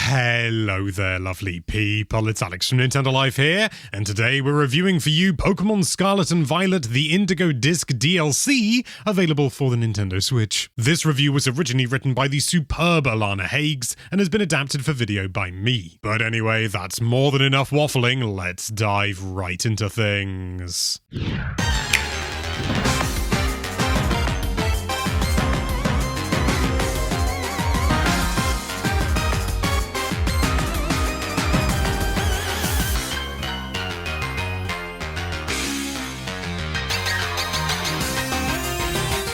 Hello there, lovely people. It's Alex from Nintendo Life here, and today we're reviewing for you Pokémon Scarlet and Violet, the Indigo Disc DLC, available for the Nintendo Switch. This review was originally written by the superb Alana Hagues, and has been adapted for video by me. But anyway, that's more than enough waffling, let's dive right into things.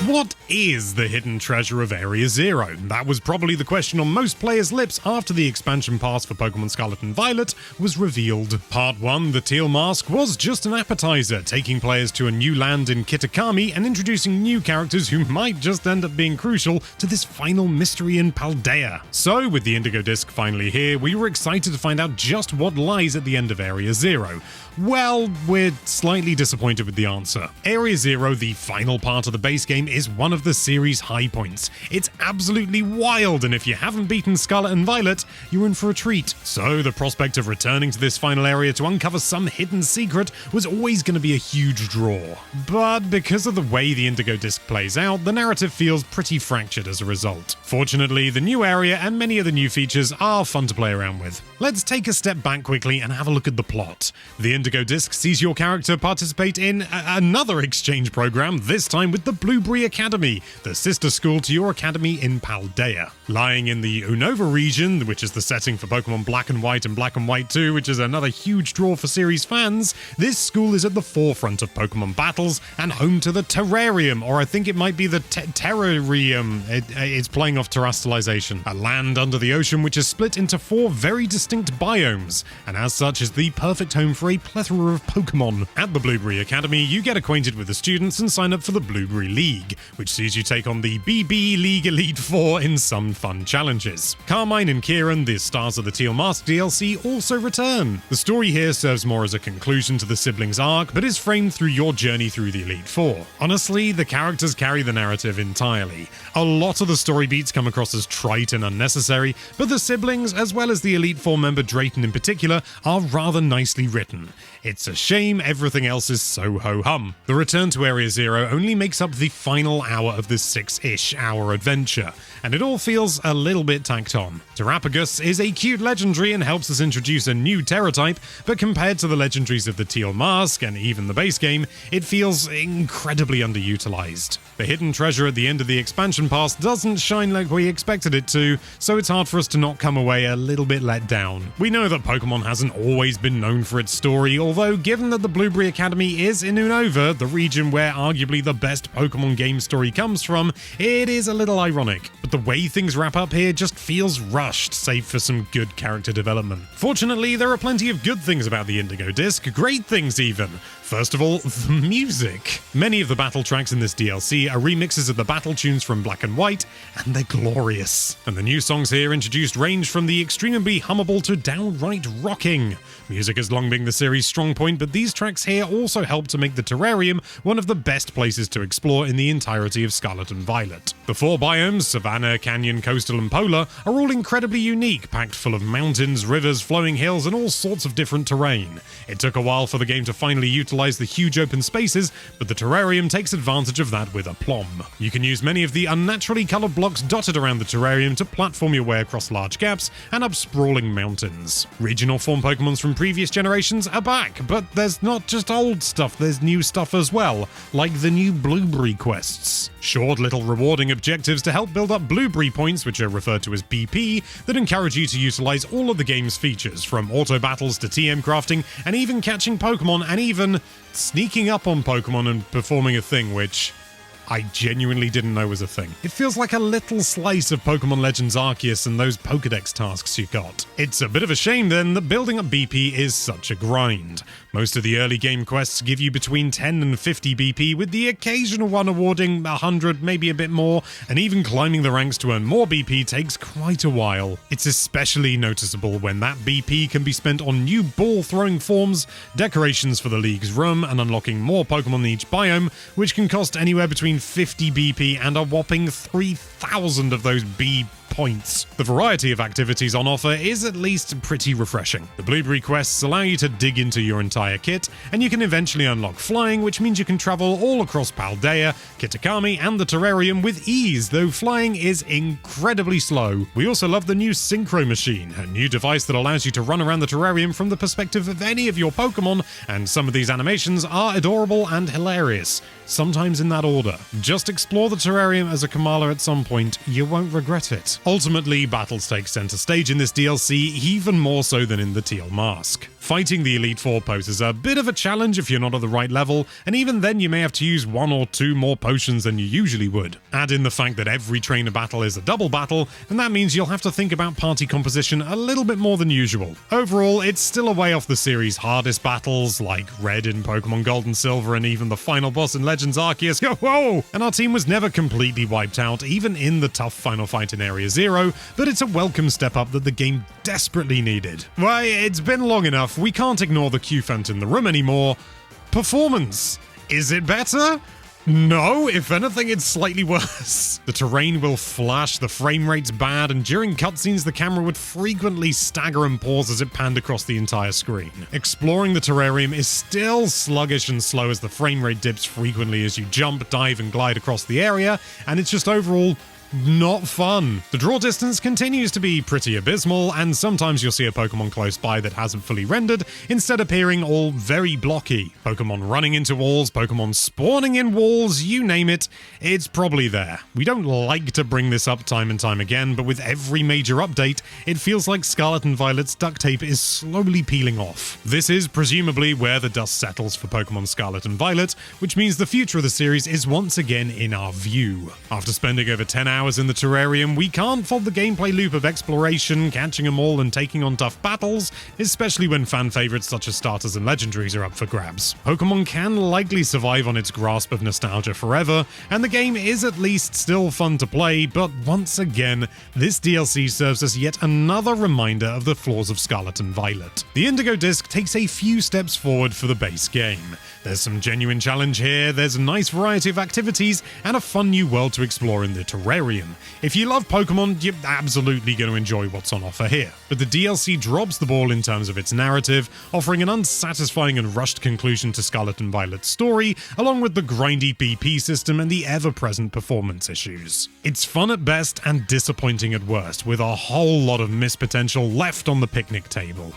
What is the hidden treasure of Area Zero? That was probably the question on most players' lips after the expansion pass for Pokémon Scarlet and Violet was revealed. Part 1, the Teal Mask, was just an appetizer, taking players to a new land in Kitakami and introducing new characters who might just end up being crucial to this final mystery in Paldea. So, with the Indigo Disc finally here, we were excited to find out just what lies at the end of Area Zero. Well, we're slightly disappointed with the answer. Area Zero, the final part of the base game, is one of the series' high points. It's absolutely wild, and if you haven't beaten Scarlet and Violet, you're in for a treat. So the prospect of returning to this final area to uncover some hidden secret was always going to be a huge draw. But because of the way the Indigo Disc plays out, the narrative feels pretty fractured as a result. Fortunately, the new area and many of the new features are fun to play around with. Let's take a step back quickly and have a look at the plot. The Indigo Disc sees your character participate in another exchange program, this time with the Blueberry Academy, the sister school to your academy in Paldea. Lying in the Unova region, which is the setting for Pokemon Black and White and Black and White 2, which is another huge draw for series fans, this school is at the forefront of Pokemon battles and home to the Terrarium, or I think it might be the Terrarium. It's playing off terrestrialization. A land under the ocean which is split into 4 very distinct biomes, and as such is the perfect home for a plethora of Pokemon. At the Blueberry Academy, you get acquainted with the students and sign up for the Blueberry League, which sees you take on the BB League Elite Four in some fun challenges. Carmine and Kieran, the stars of the Teal Mask DLC, also return. The story here serves more as a conclusion to the siblings' arc, but is framed through your journey through the Elite Four. Honestly, the characters carry the narrative entirely. A lot of the story beats come across as trite and unnecessary, but the siblings, as well as the Elite Four member Drayton in particular, are rather nicely written. It's a shame everything else is so ho-hum. The return to Area Zero only makes up the final hour of this 6-ish hour adventure, and it all feels a little bit tacked on. Terrapagus is a cute legendary and helps us introduce a new Terra type, but compared to the legendaries of the Teal Mask and even the base game, it feels incredibly underutilized. The hidden treasure at the end of the expansion pass doesn't shine like we expected it to, so it's hard for us to not come away a little bit let down. We know that Pokemon hasn't always been known for its story, although given that the Blueberry Academy is in Unova, the region where arguably the best Pokemon game story comes from, it is a little ironic. But the way things wrap up here just feels rushed, save for some good character development. Fortunately, there are plenty of good things about the Indigo Disc, great things even. First of all, the music. Many of the battle tracks in this DLC are remixes of the battle tunes from Black and White, and they're glorious. And the new songs here introduced range from the extremely hummable to downright rocking. Music has long been the series' strong point, but these tracks here also help to make the Terrarium one of the best places to explore in the entirety of Scarlet and Violet. The 4 biomes, Savannah, Canyon, Coastal, and Polar, are all incredibly unique, packed full of mountains, rivers, flowing hills, and all sorts of different terrain. It took a while for the game to finally utilize the huge open spaces, but the Terrarium takes advantage of that with aplomb. You can use many of the unnaturally colored blocks dotted around the Terrarium to platform your way across large gaps and up sprawling mountains. Regional form Pokemons from previous generations are back, but there's not just old stuff, there's new stuff as well, like the new Blueberry quests. Short little rewarding objectives to help build up Blueberry points, which are referred to as BP, that encourage you to utilize all of the game's features, from auto battles to TM crafting, and even catching Pokemon, and even sneaking up on Pokemon and performing a thing which I genuinely didn't know was a thing. It feels like a little slice of Pokemon Legends Arceus and those Pokedex tasks you got. It's a bit of a shame then that building up BP is such a grind. Most of the early game quests give you between 10 and 50 BP, with the occasional one awarding 100, maybe a bit more, and even climbing the ranks to earn more BP takes quite a while. It's especially noticeable when that BP can be spent on new ball-throwing forms, decorations for the League's room, and unlocking more Pokemon in each biome, which can cost anywhere between 50 BP and a whopping 3,000 of those points. The variety of activities on offer is at least pretty refreshing. The blueberry quests allow you to dig into your entire kit, and you can eventually unlock flying, which means you can travel all across Paldea, Kitakami, and the terrarium with ease, though flying is incredibly slow. We also love the new Synchro Machine, a new device that allows you to run around the terrarium from the perspective of any of your Pokemon, and some of these animations are adorable and hilarious, sometimes in that order. Just explore the terrarium as a Kamala at some point, you won't regret it. Ultimately, battles take center stage in this DLC, even more so than in the Teal Mask. Fighting the Elite Four poses a bit of a challenge if you're not at the right level, and even then you may have to use 1 or 2 more potions than you usually would. Add in the fact that every trainer battle is a double battle, and that means you'll have to think about party composition a little bit more than usual. Overall, it's still a way off the series' hardest battles, like Red in Pokemon Gold and Silver, and even the final boss in Legends Arceus. Whoa! And our team was never completely wiped out, even in the tough final fight in Area Zero, but it's a welcome step up that the game desperately needed. Why, it's been long enough, we can't ignore the Q-Fent in the room anymore. Performance. Is it better? No, if anything, it's slightly worse. The terrain will flash, the frame rate's bad, and during cutscenes the camera would frequently stagger and pause as it panned across the entire screen. Exploring the terrarium is still sluggish and slow as the frame rate dips frequently as you jump, dive, and glide across the area, and it's just overall not fun. The draw distance continues to be pretty abysmal, and sometimes you'll see a Pokemon close by that hasn't fully rendered, instead appearing all very blocky. Pokemon running into walls, Pokemon spawning in walls, you name it, it's probably there. We don't like to bring this up time and time again, but with every major update, it feels like Scarlet and Violet's duct tape is slowly peeling off. This is presumably where the dust settles for Pokemon Scarlet and Violet, which means the future of the series is once again in our view. After spending over 10 hours in the terrarium, we can't fault the gameplay loop of exploration, catching them all and taking on tough battles, especially when fan favorites such as starters and legendaries are up for grabs. Pokemon can likely survive on its grasp of nostalgia forever, and the game is at least still fun to play, but once again, this DLC serves as yet another reminder of the flaws of Scarlet and Violet. The Indigo disc takes a few steps forward for the base game. There's some genuine challenge here, there's a nice variety of activities, and a fun new world to explore in the terrarium. If you love Pokemon, you're absolutely going to enjoy what's on offer here. But the DLC drops the ball in terms of its narrative, offering an unsatisfying and rushed conclusion to Scarlet and Violet's story, along with the grindy BP system and the ever-present performance issues. It's fun at best and disappointing at worst, with a whole lot of missed potential left on the picnic table.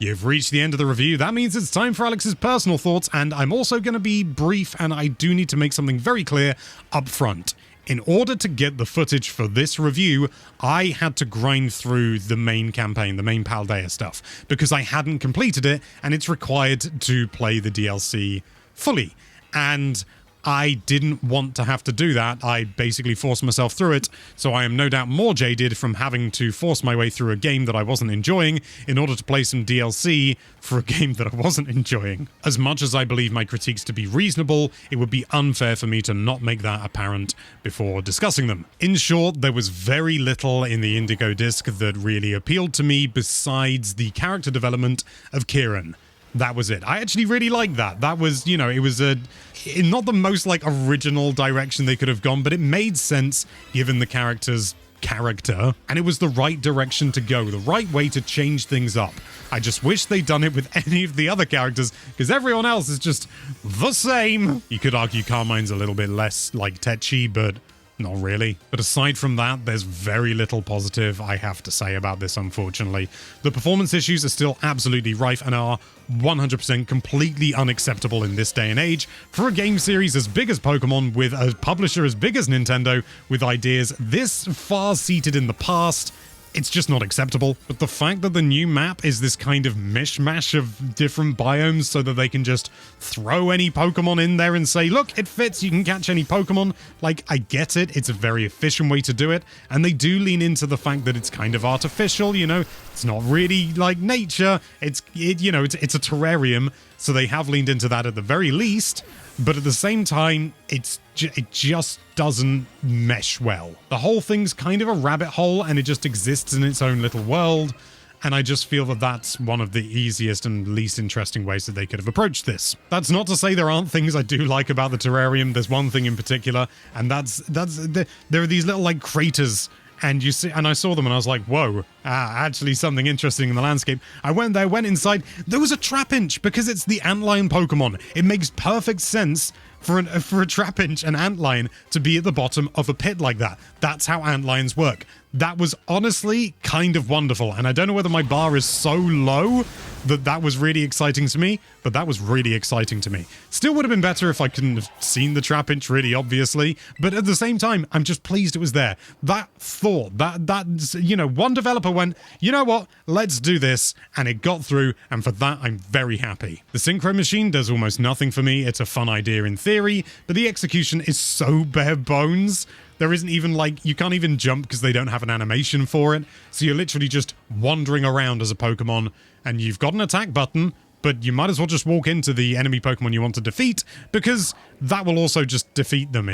You've reached the end of the review. That means it's time for Alex's personal thoughts, and I'm also going to be brief, and I do need to make something very clear up front. In order to get the footage for this review, I had to grind through the main campaign, the main Paldea stuff, because I hadn't completed it, and it's required to play the DLC fully. And I didn't want to have to do that. I basically forced myself through it, so I am no doubt more jaded from having to force my way through a game that I wasn't enjoying in order to play some DLC for a game that I wasn't enjoying. As much as I believe my critiques to be reasonable, it would be unfair for me to not make that apparent before discussing them. In short, there was very little in the Indigo disc that really appealed to me besides the character development of Kieran. That was it. I actually really liked that. That was, you know, it was not the most, like, original direction they could have gone, but it made sense given the character's character, and it was the right direction to go, the right way to change things up. I just wish they'd done it with any of the other characters, because everyone else is just the same. You could argue Carmine's a little bit less, like, tetchy, but not really. But aside from that, there's very little positive I have to say about this, unfortunately. The performance issues are still absolutely rife and are 100% completely unacceptable in this day and age for a game series as big as Pokemon, with a publisher as big as Nintendo, with ideas this far seated in the past. It's just not acceptable. But the fact that the new map is this kind of mishmash of different biomes so that they can just throw any Pokemon in there and say, look, it fits, you can catch any Pokemon. Like, I get it. It's a very efficient way to do it. And they do lean into the fact that it's kind of artificial, you know. It's not really like nature. It's a terrarium. So they have leaned into that at the very least. But at the same time, it's it just doesn't mesh well. The whole thing's kind of a rabbit hole, and it just exists in its own little world. And I just feel that that's one of the easiest and least interesting ways that they could have approached this. That's not to say there aren't things I do like about the terrarium. There's one thing in particular, and there are these little like craters, and you see, and I saw them and I was like, whoa, actually something interesting in the landscape. I went there, went inside. There was a Trapinch because it's the antlion Pokemon. It makes perfect sense for a Trapinch and antlion to be at the bottom of a pit like that. That's how antlions work. That was honestly kind of wonderful, and I don't know whether my bar is so low that was really exciting to me, but that was really exciting to me. Still would have been better if I couldn't have seen the Trapinch, really obviously, but at the same time, I'm just pleased it was there. That thought, that you know, one developer went, you know what, let's do this, and it got through, and for that, I'm very happy. The Synchro Machine does almost nothing for me. It's a fun idea in theory, but the execution is so bare bones. There isn't even, like, you can't even jump because they don't have an animation for it. So you're literally just wandering around as a Pokemon, and you've got an attack button, but you might as well just walk into the enemy Pokemon you want to defeat, because that will also just defeat them.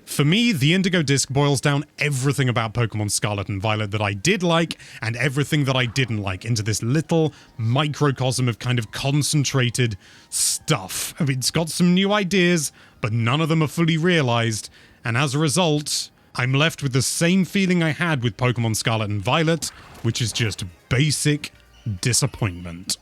For me, the Indigo Disc boils down everything about Pokemon Scarlet and Violet that I did like, and everything that I didn't like, into this little microcosm of kind of concentrated stuff. I mean, it's got some new ideas, but none of them are fully realized. And as a result, I'm left with the same feeling I had with Pokemon Scarlet and Violet, which is just basic disappointment.